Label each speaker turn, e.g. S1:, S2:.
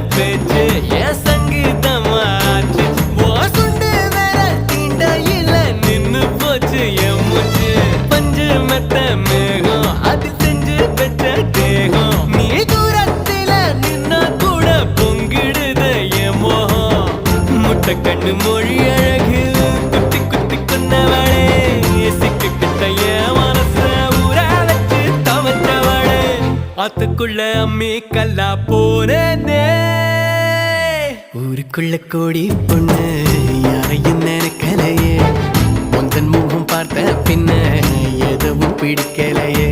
S1: பேச்சு என் சங்கீதமாச்சு சுண்டு வேற தீண்டையில நின்னு போச்சு என் மூச்சு பஞ்சு மெத்த மேகம் அது செஞ்சு பெற்ற தேகம் நீ தூரத்தில நின்னா கூட பொங்கிடுது என் மோகம் முட்டை கண்ணு மொழி அழகு குத்தி குத்தி கொண்டவளே சிக்கிட்ட என் மனச ஊரா வச்சு தவச்சவளே ஆத்துக்குள்ள அம்மி கல்லா போனே ஊருக்குள்ள கோடி பொண்ணு யாரையும் நினைக்கலையே முந்தன் முகம் பார்த்த பின்ன எதுவும் பிடிக்கலையே